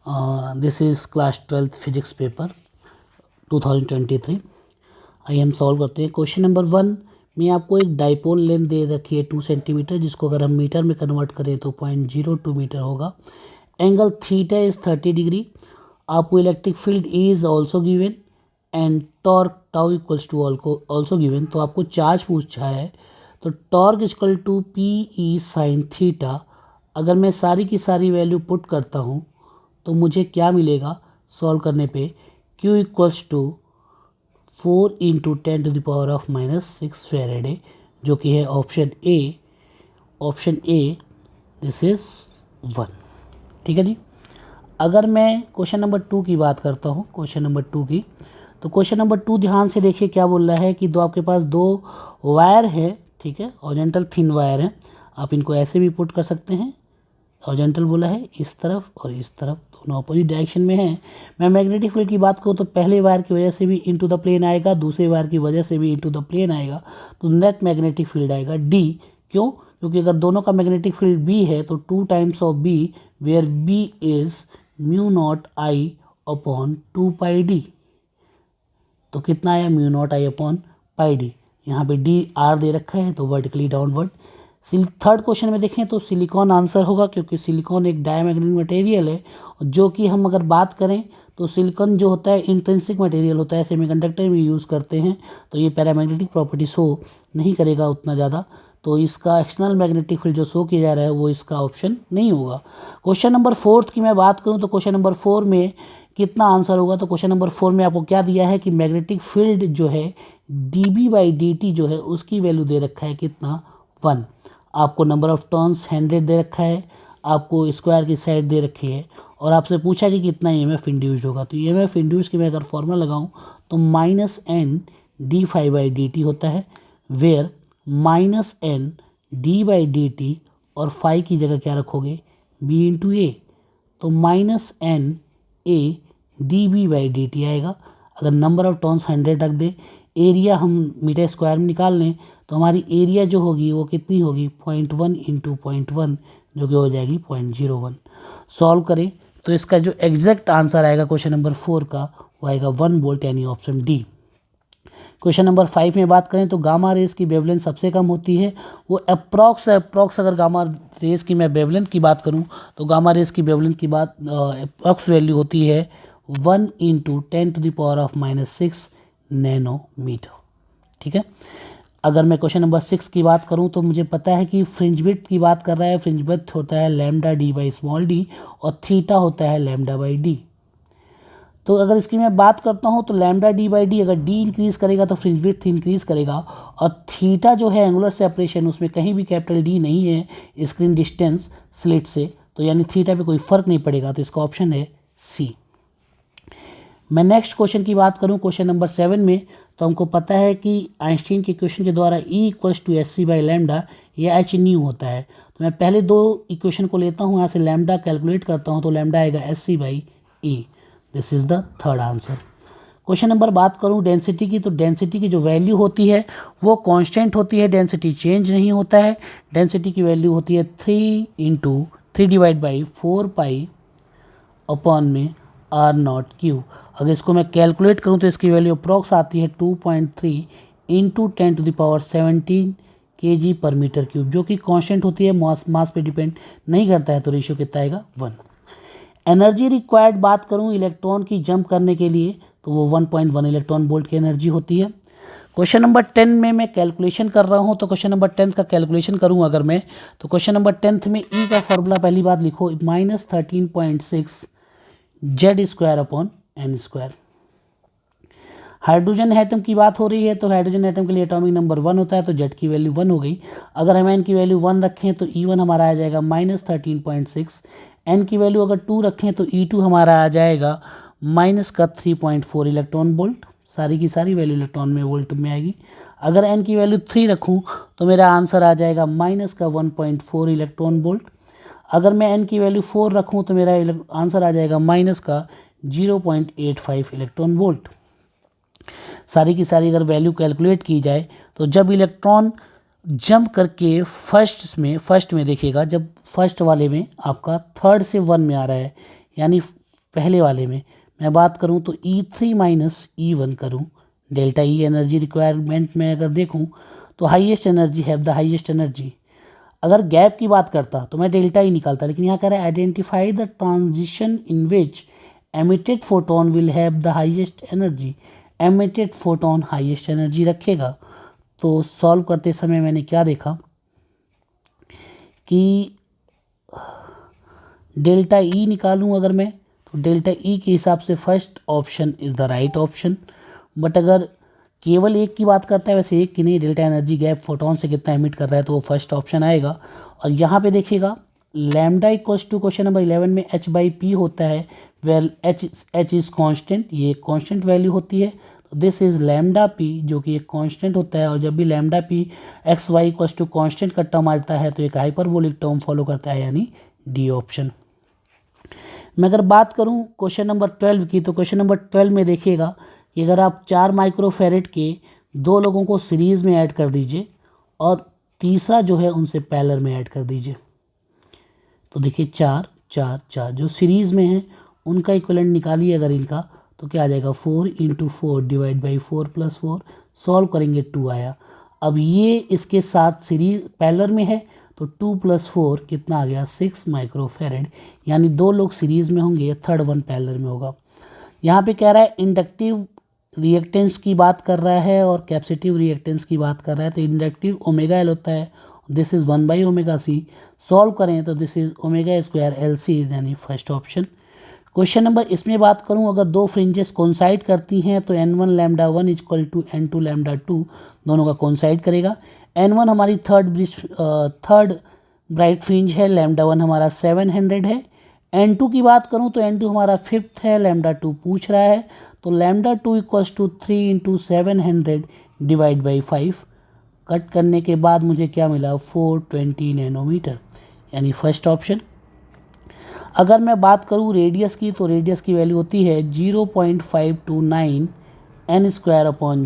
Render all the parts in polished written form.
This is class 12th physics paper 2023। आइए हम solve करते हैं। क्वेश्चन नंबर 1 में आपको एक डाइपोल लेंथ दे रखी है 2 सेंटीमीटर, जिसको अगर हम मीटर में कन्वर्ट करें तो 0.02 मीटर होगा। Angle theta is 30 degree. आपको electric field is also given and torque tau equals to also given. तो आपको चार्ज पूछा है, तो torque equal to P E sine theta. अगर मैं सारी की सारी वैल्यू पुट करता हूँ तो मुझे क्या मिलेगा सॉल्व करने पे? Q equals to 4 into 10⁻⁻6 Faraday, जो कि है ऑप्शन ए। This is 1। ठीक है जी। अगर मैं क्वेश्चन नंबर 2 की बात करता हूँ, क्वेश्चन नंबर 2 की, तो क्वेश्चन नंबर 2 ध्यान से देखिए क्या बोल रहा है कि दो आपके पास दो वायर है, ठीक है, हॉरिजॉन्टल थिन वायर है। आप इनको ऐसे भी पुट कर सकते हैं। हॉरिजॉन्टल बोला है इस तरफ और इस तरफ, दोनों अपोजिट डायरेक्शन में हैं। मैं मैग्नेटिक फील्ड की बात करूँ तो पहले वायर की वजह से भी इनटू द प्लेन आएगा, दूसरे वायर की वजह से भी इनटू द प्लेन आएगा, तो नेट मैग्नेटिक फील्ड आएगा डी। क्यों? क्योंकि अगर दोनों का मैग्नेटिक फील्ड बी है तो 2 times of B, where B is μ0I upon 2πd। तो कितना आया? μ0I upon πd। यहाँ पे डी आर दे रखा है तो वर्टिकली डाउनवर्ड। थर्ड क्वेश्चन में देखें तो सिलिकॉन आंसर होगा, क्योंकि सिलिकॉन एक डायमैग्नेटिक मटेरियल है, जो कि हम अगर बात करें तो सिलिकॉन जो होता है इंट्रिंसिक मटेरियल होता है, सेमीकंडक्टर में यूज़ करते हैं, तो ये पैरामैग्नेटिक प्रॉपर्टी शो नहीं करेगा उतना ज़्यादा। तो इसका एक्सटर्नल मैग्नेटिक फील्ड जो शो किया जा रहा है वो इसका ऑप्शन नहीं होगा। क्वेश्चन नंबर 4 की मैं बात करूँ तो क्वेश्चन नंबर 4 में कितना आंसर होगा? तो क्वेश्चन नंबर 4 में आपको क्या दिया है कि मैग्नेटिक फील्ड जो है dB/dt जो है उसकी वैल्यू दे रखा है कितना? 1। आपको नंबर ऑफ टर्न्स 100 दे रखा है, आपको स्क्वायर की साइड दे रखी है, और आपसे पूछा कि कितना EMF इंड्यूस्ड होगा। तो EMF इंड्यूस की मैं अगर फॉर्मूला लगाऊं तो -n d∅dt होता है, वेयर -n d/dt और फाई की जगह क्या रखोगे? b इंटू ए, तो -n a dB/dt आएगा। अगर नंबर ऑफ टर्न्स 100 रख दे, एरिया हम मीटर स्क्वायर में निकाल लें तो हमारी एरिया जो होगी वो कितनी होगी? 0.1 इंटू 0.1, जो कि हो जाएगी 0.01। सॉल्व करें तो इसका जो एग्जैक्ट आंसर आएगा क्वेश्चन नंबर 4 का वो आएगा 1 वोल्ट, यानी ऑप्शन डी। क्वेश्चन नंबर 5 में बात करें तो गामा रेस की वेवलेंथ सबसे कम होती है, वो अप्रॉक्स अगर गामा रेस की मैं वेवलेंथ की बात करूं तो गामा रेस की वेवलेंथ की बात अप्रॉक्स वैल्यू होती है 1 इंटू 10⁻⁻6 नैनोमीटर। ठीक है। अगर मैं क्वेश्चन नंबर 6 की बात करूं तो मुझे पता है कि फ्रिंज विड्थ की बात कर रहा है, फ्रिंज विड्थ होता है λd/d और थीटा होता है λ/d। तो अगर इसकी मैं बात करता हूं तो λd/d अगर d इंक्रीज करेगा तो फ्रिंज विड्थ इंक्रीज करेगा, और थीटा जो है एंगुलर सेपरेशन, उसमें कहीं भी कैपिटल D नहीं है स्क्रीन डिस्टेंस स्लिट से, तो यानी थीटा पे कोई फर्क नहीं पड़ेगा, तो इसका ऑप्शन है सी। मैं नेक्स्ट क्वेश्चन की बात करूं क्वेश्चन नंबर 7 में, तो हमको पता है कि आइंस्टीन के इक्वेशन के द्वारा E इक्वल्स टू hc/λ या h न्यू होता है। तो मैं पहले दो इक्वेशन को लेता हूं, यहाँ से लैम्डा कैलकुलेट करता हूं तो लैम्डा आएगा hc/E। This is the third answer. Question number बात करूं डेंसिटी की, तो डेंसिटी की जो वैल्यू होती है वो कांस्टेंट होती है, डेंसिटी चेंज नहीं होता है। डेंसिटी की वैल्यू होती है 3 इंटू 3/4π अपॉन में r0 अगर इसको मैं कैलकुलेट करूं तो इसकी वैल्यू अप्रॉक्स आती है 2.3 इंटू 10⁻17 kg/m³, जो कि कांस्टेंट होती है, मास पे डिपेंड नहीं करता है, तो रेशियो कितना आएगा? 1। एनर्जी रिक्वायर्ड बात करूं इलेक्ट्रॉन की जंप करने के लिए तो वो 1.1 इलेक्ट्रॉन वोल्ट की एनर्जी होती है। क्वेश्चन नंबर 10 में मैं कैलकुलेशन कर रहा हूं, तो क्वेश्चन नंबर 10 का कैलकुलेशन करूं अगर मैं, तो क्वेश्चन नंबर 10 में E का फॉर्मूला पहली बात लिखो -13.6 Z² upon n²। Hydrogen atom की बात हो रही है तो हाइड्रोजन एटम के लिए एटॉमिक नंबर 1 होता है, तो Z की वैल्यू 1 हो गई। अगर हम n की वैल्यू 1 रखें तो E1 हमारा आ जाएगा -13.6, n की वैल्यू अगर 2 रखें तो E2 हमारा आ जाएगा -3.4 इलेक्ट्रॉन वोल्ट। सारी की सारी वैल्यू इलेक्ट्रॉन में वोल्ट में आएगी। अगर n की वैल्यू 3 रखूं तो मेरा आंसर आ जाएगा -1.4 इलेक्ट्रॉन वोल्ट। अगर मैं n की वैल्यू 4 रखूं तो मेरा आंसर आ जाएगा -0.85 इलेक्ट्रॉन वोल्ट। सारी की सारी अगर वैल्यू कैलकुलेट की जाए तो जब इलेक्ट्रॉन जंप करके फर्स्ट में देखिएगा, जब फर्स्ट वाले में आपका थर्ड से 1 में आ रहा है, यानी पहले वाले में मैं बात करूं तो E3 माइनस E1 करूं, डेल्टा ई एनर्जी रिक्वायरमेंट में अगर देखूं तो highest energy have the highest energy. अगर गैप की बात करता तो मैं डेल्टा ई निकालता, लेकिन यहाँ कह रहा है identify the transition in which emitted photon will have the highest energy. Emitted photon highest energy रखेगा। तो सॉल्व करते समय मैंने क्या देखा कि डेल्टा ई निकालूं अगर मैं, तो डेल्टा ई के हिसाब से first option is the right option. But अगर केवल एक की बात करता है, वैसे एक की नहीं, डेल्टा एनर्जी गैप फोटोन से कितना एमिट कर रहा है, तो वो फर्स्ट ऑप्शन आएगा। और यहाँ पे देखिएगा lambda equals to question number 11 में h बाई पी होता है, वेल h इज़ कांस्टेंट, ये कांस्टेंट वैल्यू होती है। तो दिस इज़ लैम्डा पी जो कि एक कांस्टेंट होता है, और जब भी lambda P X Y equals to constant का टर्म आता है तो एक हाइपरबोलिक टर्म फॉलो करता है, यानी डी ऑप्शन। मैं अगर बात करूं क्वेश्चन नंबर 12 की, तो क्वेश्चन नंबर 12 में देखिएगा कि अगर आप 4 माइक्रोफेरेड के 2 लोगों को सीरीज़ में ऐड कर दीजिए और तीसरा जो है उनसे पैरेलल में ऐड कर दीजिए, तो देखिए 4 4 4 जो सीरीज़ में है उनका इक्विवेलेंट निकालिए अगर इनका, तो क्या आ जाएगा 4 × 4 डिवाइड बाई 4 + 4, सॉल्व करेंगे 2 आया। अब ये इसके साथ सीरीज पैरेलल में है तो 2 + 4 कितना आ गया 6 माइक्रोफेरेड, यानी 2 लोग सीरीज़ में होंगे, थर्ड वन पैरेलल में होगा। यहाँ पे कह रहा है इंडक्टिव रिएक्टेंस की बात कर रहा है और कैपेसिटिव रिएक्टेंस की बात कर रहा है, तो इंडक्टिव ओमेगा एल होता है, दिस इज़ 1/ω_c। सॉल्व करें तो दिस इज़ ω² LC, यानी फर्स्ट ऑप्शन। क्वेश्चन नंबर इसमें बात करूं, अगर 2 फ्रिंजेस कोइंसाइड करती हैं तो n1 λ1 = n2 λ2 दोनों का कोइंसाइड करेगा। n1 हमारी थर्ड ब्राइट फ्रिंज है, λ1 हमारा 700 है। n2 की बात करूं तो n2 हमारा 5th है, λ2 पूछ रहा है, तो λ2 = 3 × 700 डिवाइड बाई 5, कट करने के बाद मुझे क्या मिला 420 नैनोमीटर, यानी फर्स्ट ऑप्शन। अगर मैं बात करूं रेडियस की, तो रेडियस की वैल्यू होती है 0.529 n²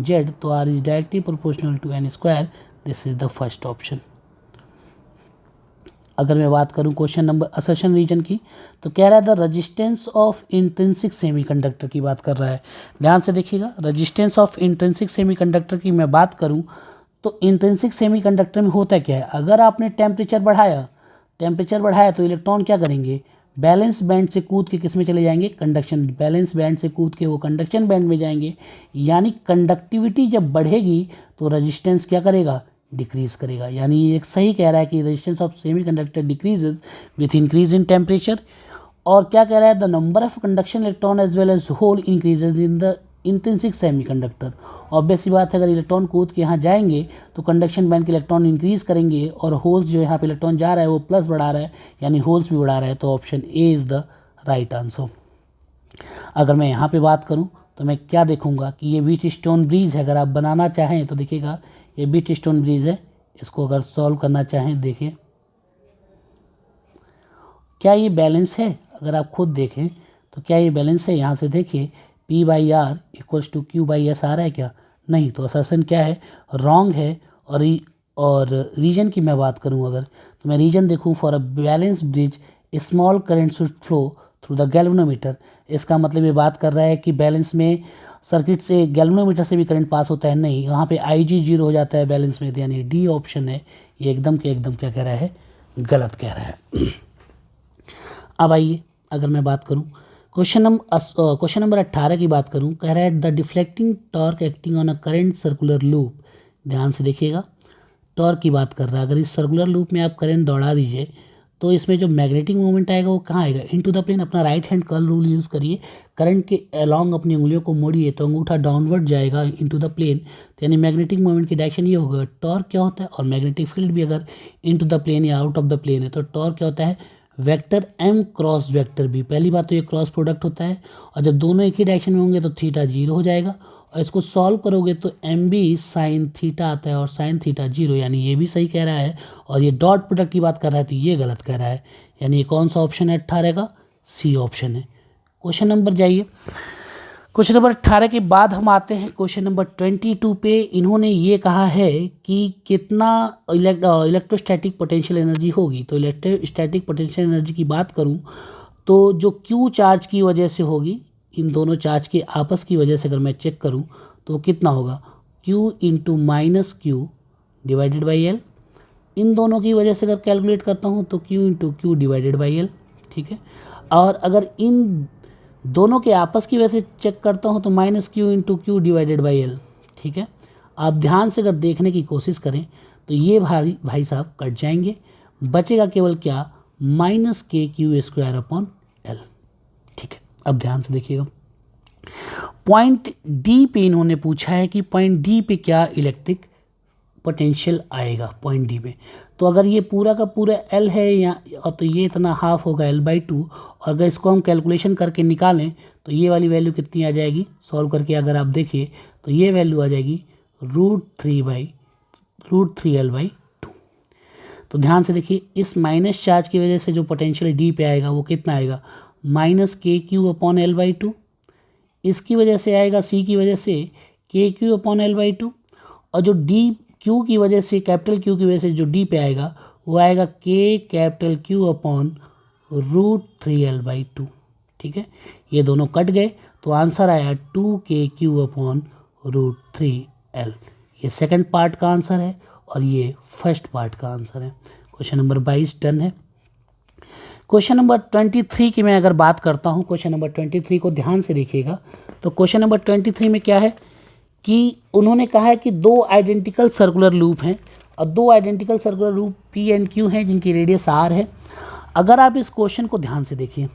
z, तो r is directly proportional to n², this is the first option. अगर मैं बात करूं क्वेश्चन नंबर असर्शन रीजन की, तो कह रहा है the resistance of intrinsic semiconductor की बात कर रहा है। ध्यान से देखिएगा, रेजिस्टेंस ऑफ इंट्रिंसिक सेमीकंडक्टर की मैं बात करूं तो इंट्रिंसिक सेमीकंडक्टर में होता क्या है, अगर आपने टेम्परेचर बढ़ाया तो इलेक्ट्रॉन क्या करेंगे, बैलेंस बैंड से कूद के किस में चले जाएंगे, कंडक्शन, बैलेंस बैंड से कूद के वो कंडक्शन बैंड में जाएंगे, यानी कंडक्टिविटी जब बढ़ेगी तो रेजिस्टेंस क्या करेगा, डिक्रीज करेगा। यानी ये एक सही कह रहा है कि resistance of semiconductor decreases with increase in temperature. और क्या कह रहा है, the number of conduction electron as well as hole increases in the intrinsic semiconductor. Obvious सी बात है, अगर इलेक्ट्रॉन कूद के यहाँ जाएंगे तो कंडक्शन बैंड के इलेक्ट्रॉन इंक्रीज करेंगे, और होल्स जो यहाँ पे इलेक्ट्रॉन जा रहा है वो प्लस बढ़ा रहा है, यानी होल्स भी बढ़ा रहा है, तो option A is the right answer. अगर मैं यहाँ पे बात करूँ तो मैं क्या देखूँगा कि ये व्हीट स्टोन ब्रिज है, अगर आप बनाना चाहें तो देखिएगा ये व्हीट स्टोन ब्रिज है, इसको अगर सॉल्व करना चाहें देखिए क्या ये बैलेंस है, अगर आप खुद देखें तो क्या ये बैलेंस है। यहाँ से देखिए P/R = Q/S आ रहा है क्या, नहीं, तो असर्शन क्या है, रॉन्ग है। और रीजन की मैं बात करूँ अगर, तो मैं रीजन देखूँ for a balance bridge small current should flow through the galvanometer, इसका मतलब ये बात कर रहा है कि बैलेंस में सर्किट से गैल्वेनोमीटर से भी करंट पास होता है, नहीं, यहाँ पे IG 0 हो जाता है बैलेंस में, यानी डी ऑप्शन है, ये एकदम क्या कह रहा है, गलत कह रहा है। अब आइए अगर मैं बात करूँ क्वेश्चन नंबर 18 की बात करूँ, कह रहा है the deflecting torque acting on a current circular loop. ध्यान से देखिएगा, टॉर्क की बात कर रहा है, अगर इस सर्कुलर लूप में आप करंट दौड़ा दीजिए तो इसमें जो मैग्नेटिक मूवमेंट आएगा वो कहाँ आएगा, इनटू द प्लेन। अपना right hand curl rule use करिए, करंट के अलॉन्ग अपनी उंगलियों को मोड़िए तो अंगूठा डाउनवर्ड जाएगा इनटू द प्लेन, तो यानी मैग्नेटिक मूवमेंट की डायरेक्शन ये होगा। टॉर्क क्या होता है, और मैग्नेटिक फील्ड भी अगर इनटू द प्लेन या आउट ऑफ द प्लेन है तो टॉर्क क्या होता है, vector M cross vector B। पहली बात तो ये क्रॉस प्रोडक्ट होता है, और जब दोनों एक ही डायरेक्शन में होंगे तो थीटा 0 हो जाएगा, और इसको सॉल्व करोगे तो MB साइन थीटा आता है और साइन थीटा 0, यानी ये भी सही कह रहा है। और ये डॉट प्रोडक्ट की बात कर रहा है तो ये गलत कह रहा है, यानी ये कौन सा ऑप्शन है 18 का, C ऑप्शन है। क्वेश्चन नंबर जाइए, क्वेश्चन नंबर 18 के बाद हम आते हैं क्वेश्चन नंबर 22 पे। इन्होंने ये कहा है कि कितना इलेक्ट्रोस्टैटिक पोटेंशियल एनर्जी होगी, तो इलेक्ट्रोस्टैटिक पोटेंशियल एनर्जी की बात करूं तो जो Q चार्ज की वजह से होगी, इन दोनों चार्ज के आपस की वजह से अगर मैं चेक करूं तो कितना होगा, Q into minus Q divided by L. इन दोनों की वजह से अगर कैलकुलेट करता हूं तो Q into Q divided by L, ठीक है। और अगर इन दोनों के आपस की वजह से चेक करता हूं तो minus Q into Q divided by L, ठीक है। आप ध्यान से अगर देखने की कोशिश करें तो ये भाई साहब कट जाएंगे, बचेगा केवल क्या, माइनस के क्यू स्क्वायर अपॉन एल, ठीक है। अब ध्यान से देखिएगा, पॉइंट डी पे इन्होंने पूछा है कि पॉइंट डी पे क्या इलेक्ट्रिक पोटेंशियल आएगा पॉइंट डी पे। तो अगर ये पूरा का पूरा एल है या तो ये इतना हाफ होगा एल बाई टू, और अगर इसको हम कैलकुलेशन करके निकालें तो ये वाली वैल्यू कितनी आ जाएगी, सॉल्व करके अगर आप देखिए तो ये वैल्यू आ जाएगी √3 एल बाई टू। तो ध्यान से देखिए, इस माइनस चार्ज की वजह से जो पोटेंशियल डी पे आएगा वो कितना आएगा, माइनस के Q upon L by two. इसकी वजह से आएगा सी की वजह से के Q upon L by two, और जो डी क्यू की वजह से, कैपिटल क्यू की वजह से जो डी पे आएगा वो आएगा के capital Q upon √3 L by two, ठीक है। ये दोनों कट गए तो आंसर आया 2 KQ अपॉन √3 एल। ये सेकंड पार्ट का आंसर है और ये फर्स्ट पार्ट का आंसर है। क्वेश्चन नंबर 22 डन है। क्वेश्चन नंबर 23 की मैं अगर बात करता हूँ, क्वेश्चन नंबर 23 को ध्यान से देखिएगा। तो क्वेश्चन नंबर 23 में क्या है कि उन्होंने कहा है कि दो आइडेंटिकल सर्कुलर लूप हैं, और दो identical circular loop P and Q हैं जिनकी रेडियस R है। अगर आप इस क्वेश्चन को ध्यान से देखिए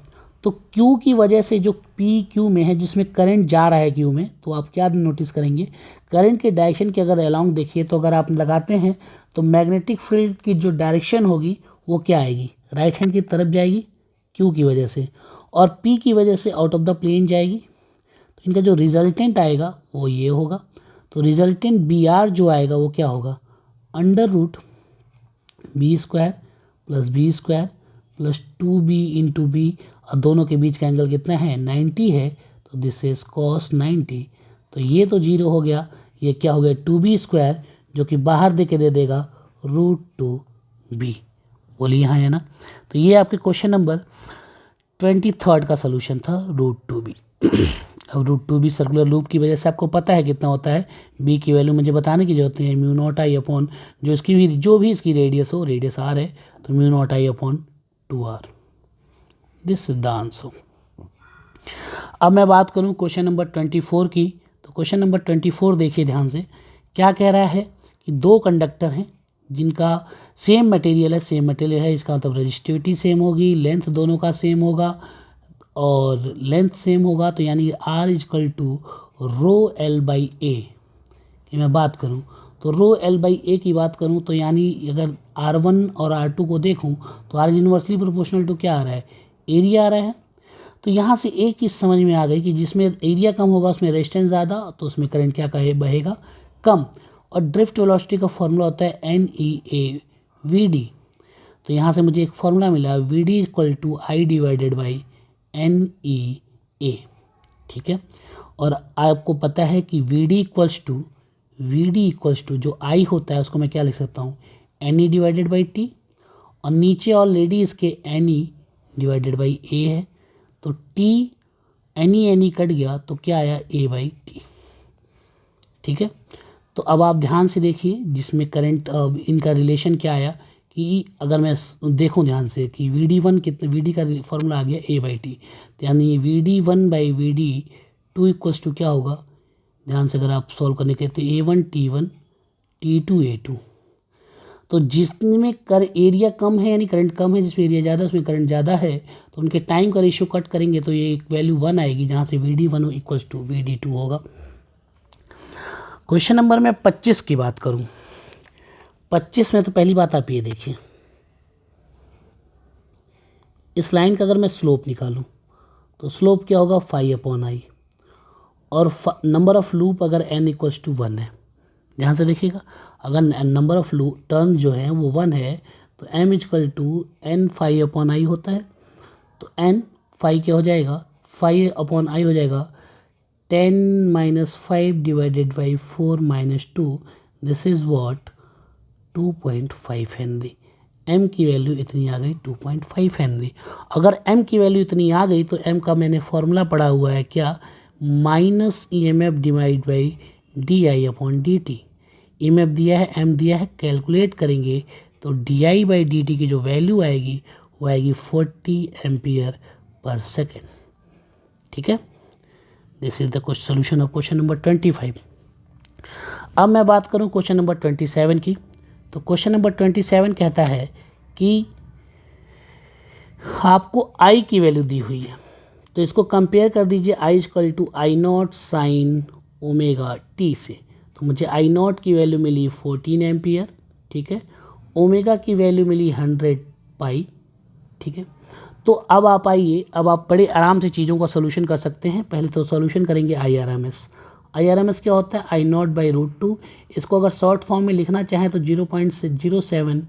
तो Q की वजह से जो P Q में है, जिसमें करंट जा रहा है Q में, तो आप क्या नोटिस करेंगे, करंट के डायरेक्शन के अगर अलोंग देखिए तो अगर आप लगाते हैं तो मैग्नेटिक फील्ड की जो डायरेक्शन होगी वो क्या आएगी, राइट हैंड की तरफ जाएगी Q की वजह से, और P की वजह से आउट ऑफ द प्लेन जाएगी। तो इनका जो रिजल्टेंट आएगा वो ये होगा। तो रिजल्टेंट BR जो आएगा वो क्या होगा, √B² plus B² plus 2B into B, और दोनों के बीच का एंगल कितना है, 90 है, तो दिस इज cos 90। तो ये तो जीरो हो गया, ये क्या हो गया, 2B² जो कि बाहर दे के दे देगा √2B। बोलिए हाँ है ना। तो ये आपके क्वेश्चन नंबर 23 का सलूशन था, √2B। अब √2B सर्कुलर लूप की वजह से आपको पता है कितना होता है, B की वैल्यू मुझे बताने की जरूरत है, μ0I अपॉन जो इसकी भी, जो भी इसकी रेडियस हो, रेडियस R है तो μ0I upon 2R। This is the answer. अब मैं बात करूं क्वेश्चन नंबर 24 की। तो क्वेश्चन नंबर 24 देखिए ध्यान से, क्या कह रहा है कि दो कंडक्टर हैं जिनका सेम मटेरियल है, इसका मतलब रजिस्टिविटी सेम होगी, लेंथ दोनों का सेम होगा और लेंथ सेम होगा, तो यानी R इजकल टू ρL/A की मैं बात करूं तो ρL/A की बात करूं तो यानी अगर R1 और R2 को देखूं तो R इनवर्सली प्रोपोर्शनल टू क्या आ रहा है, एरिया आ रहा है। तो यहाँ से एक चीज़ समझ में आ गई कि जिसमें एरिया कम होगा उसमें रेजिस्टेंस ज़्यादा, तो उसमें करंट क्या बहेगा, कम। और ड्रिफ्ट वेलोसिटी का फॉर्मूला होता है NEAVD। तो यहाँ से मुझे एक फॉर्मूला मिला, VD equal to I divided by NEA, ठीक है। और आपको पता है कि VD इक्वल्स टू जो I होता है उसको मैं क्या लिख सकता हूँ, NE डिवाइडेड बाई T, और नीचे ऑलरेडी इसके NE डिवाइडेड बाई A है, तो T NE कट गया तो क्या आया, A/T, ठीक है। तो अब आप ध्यान से देखिए, जिसमें करंट इनका रिलेशन क्या आया कि अगर मैं देखूं ध्यान से कि VD1 कितने, VD का फॉर्मूला आ गया A/T, तो यानी VD1/VD2 इक्वल्स टू क्या होगा, ध्यान से अगर आप सॉल्व करने के तो A1 T1 T2 A2। तो जिसमें कर एरिया कम है यानी करंट कम है, जिसमें एरिया ज़्यादा उसमें करंट ज़्यादा है, तो उनके टाइम का रेशियो कट करेंगे तो ये एक वैल्यू 1 आएगी, जहाँ से VD1 इक्वल्स टू VD2 होगा। क्वेश्चन नंबर मैं 25 की बात करूं, 25 में तो पहली बात आप ये देखिए, इस लाइन का अगर मैं स्लोप निकालूं तो स्लोप क्या होगा, φ/I, और नंबर ऑफ लूप अगर n इक्वल्स टू 1 है, ध्यान से देखिएगा, अगर नंबर ऑफ टर्न्स जो है वो 1 है तो m equal to n φ/I होता है। तो n फाई क्या हो जाएगा, φ/I हो जाएगा 10 - 5 divided by 4 - 2, this is what 2.5 Henry. m की वैल्यू इतनी आ गई 2.5 हेनरी। अगर m की वैल्यू इतनी आ गई तो m का मैंने फॉर्मूला पढ़ा हुआ है क्या, minus EMF divide by DI/dt। EMF दिया है, m दिया है, कैलकुलेट करेंगे तो DI/dt की जो वैल्यू आएगी वो आएगी 40 एम्पियर पर सेकेंड। ठीक है, this is the solution of question number 25। अब मैं बात करूं क्वेश्चन नंबर 27 की। तो क्वेश्चन नंबर 27 कहता है कि आपको I की वैल्यू दी हुई है, तो इसको कंपेयर कर दीजिए I=I0 साइन ओमेगा t से। तो मुझे I0 की वैल्यू मिली 14 एम्पियर, ठीक है, ओमेगा की वैल्यू मिली 100 पाई, ठीक है। तो अब आप आइए, अब आप बड़े आराम से चीज़ों का सोल्यूशन कर सकते हैं। पहले तो सोल्यूशन करेंगे IRMS क्या होता है, I0/√2। इसको अगर शॉर्ट फॉर्म में लिखना चाहें तो 0.07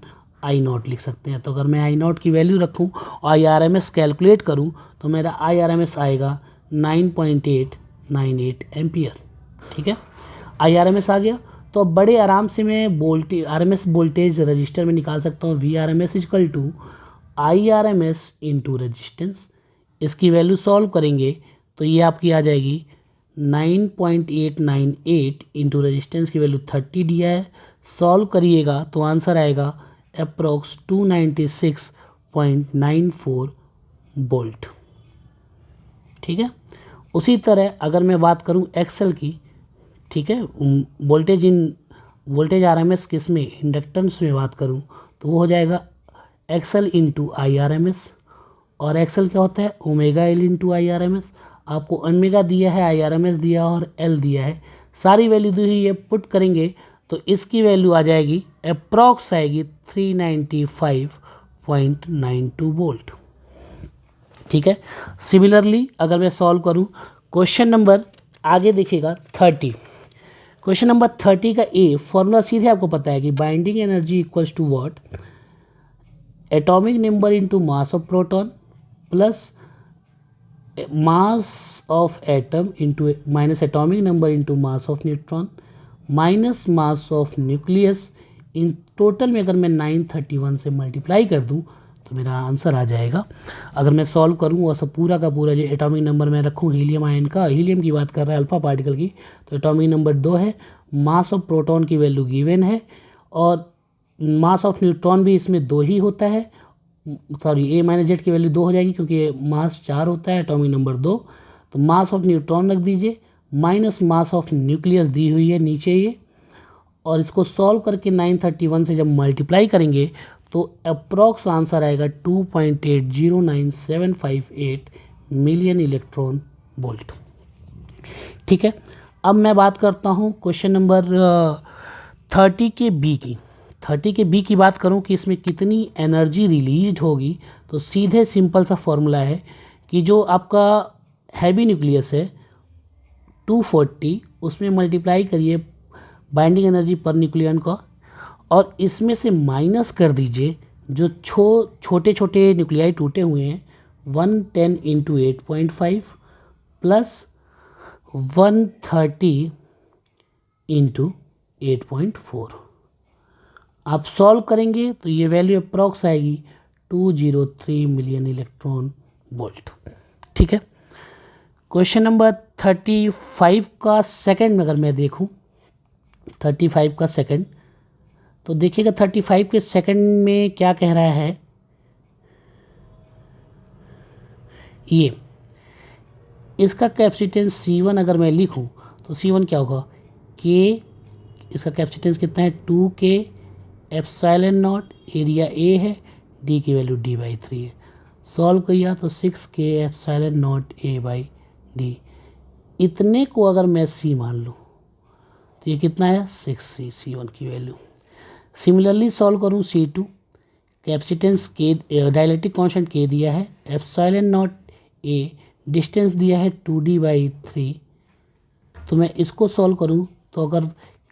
I0 लिख सकते हैं। तो अगर मैं I0 की वैल्यू रखूं और IRMS कैलकुलेट करूं तो मेरा IRMS आएगा 9.898 एम्पियर। ठीक है, IRMS आ गया। तो अब बड़े आराम से मैं RMS वोल्टेज रजिस्टर में निकाल सकता हूँ। VRMS = IRMS into resistance. इसकी वैल्यू सॉल्व करेंगे तो ये आपकी आ जाएगी 9.898 इंटू रजिस्टेंस की वैल्यू 30 दिया है। सॉल्व करिएगा तो आंसर आएगा अप्रॉक्स 296.94 वोल्ट। ठीक है, उसी तरह अगर मैं बात करूं एक्सेल की, ठीक है, वोल्टेज RMS किस में, इंडक्टेंस में बात करूं तो वो हो जाएगा एक्सेल इंटू IRMS। और एक्सेल क्या होता है, ओमेगा L इंटू IRMS। आपको ओमेगा दिया है, IRMS दिया और L दिया है, सारी वैल्यू दी हुई है, पुट करेंगे तो इसकी वैल्यू आ जाएगी अप्रॉक्स आएगी 395.92 वोल्ट। ठीक है, सिमिलरली अगर मैं सॉल्व करूं क्वेश्चन नंबर आगे देखिएगा 30। क्वेश्चन नंबर 30 का ए फॉर्मूला सीधे आपको पता है कि binding energy equals to what, atomic number into mass of proton plus mass of atom into minus atomic number into mass of neutron minus mass of nucleus. इन total में अगर मैं 931 से मल्टीप्लाई कर दूं तो मेरा आंसर आ जाएगा। अगर मैं सॉल्व करूं और सब पूरा का पूरा जो एटॉमिक नंबर मैं रखूं हीलियम आयन का, हीलियम की बात कर रहा है, अल्फा पार्टिकल की, तो एटॉमिक नंबर 2 है, मास ऑफ प्रोटॉन की वैल्यू गिवन है और मास ऑफ न्यूट्रॉन भी इसमें 2 ही होता है। सॉरी, A-Z की वैल्यू 2 हो जाएगी क्योंकि मास 4 होता है, एटॉमिक नंबर 2। तो मास ऑफ न्यूट्रॉन रख दीजिए माइनस मास ऑफ न्यूक्लियस दी हुई है नीचे ये, और इसको सॉल्व करके 931 से जब मल्टीप्लाई करेंगे तो अप्रॉक्स आंसर आएगा 2.809758 मिलियन इलेक्ट्रॉन वोल्ट। ठीक है, अब मैं बात करता हूँ क्वेश्चन नंबर 30 के बी की। 30 के बी की बात करूँ कि इसमें कितनी एनर्जी रिलीज होगी, तो सीधे सिंपल सा फॉर्मूला है कि जो आपका हैवी न्यूक्लियस है 240, उसमें मल्टीप्लाई करिए बाइंडिंग एनर्जी पर न्यूक्लियन का, और इसमें से माइनस कर दीजिए जो छोटे छोटे न्यूक्लियाई टूटे हुए हैं 110 इंटू 8.5 प्लस 130 इंटू 8.4। आप सॉल्व करेंगे तो ये वैल्यू अप्रॉक्स आएगी 203 मिलियन इलेक्ट्रॉन वोल्ट। ठीक है, क्वेश्चन नंबर 35 का सेकंड में अगर मैं देखूं, 35 का सेकंड, तो देखिएगा 35 के सेकंड में क्या कह रहा है, ये इसका कैपेसिटेंस C1 अगर मैं लिखूं तो C1 क्या होगा, K, इसका कैपेसिटेंस कितना है 2K epsilon not, area A है, D की वैल्यू D/3 है। सॉल्व किया तो 6K एप्सिलॉन नॉट A/D। इतने को अगर मैं C मान लूँ तो ये कितना है 6C, C1 की वैल्यू। सिमिलरली सॉल्व करूँ C2, capacitance K, dielectric constant K दिया है, एप्सिलॉन नॉट A, डिस्टेंस दिया है 2D/3। तो मैं इसको सॉल्व करूँ तो अगर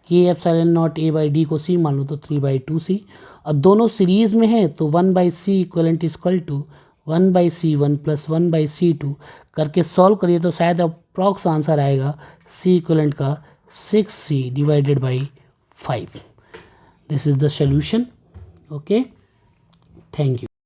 K एप्सिलॉन नॉट A/D को C मान लूँ तो 3/2C, और दोनों सीरीज़ में है तो 1/C equivalent equal to 1/C1 plus 1/C2 करके सॉल्व करिए तो शायद अप्रॉक्स आंसर आएगा C इक्वलेंट का 6C divided by 5। This is the solution. Okay, thank you.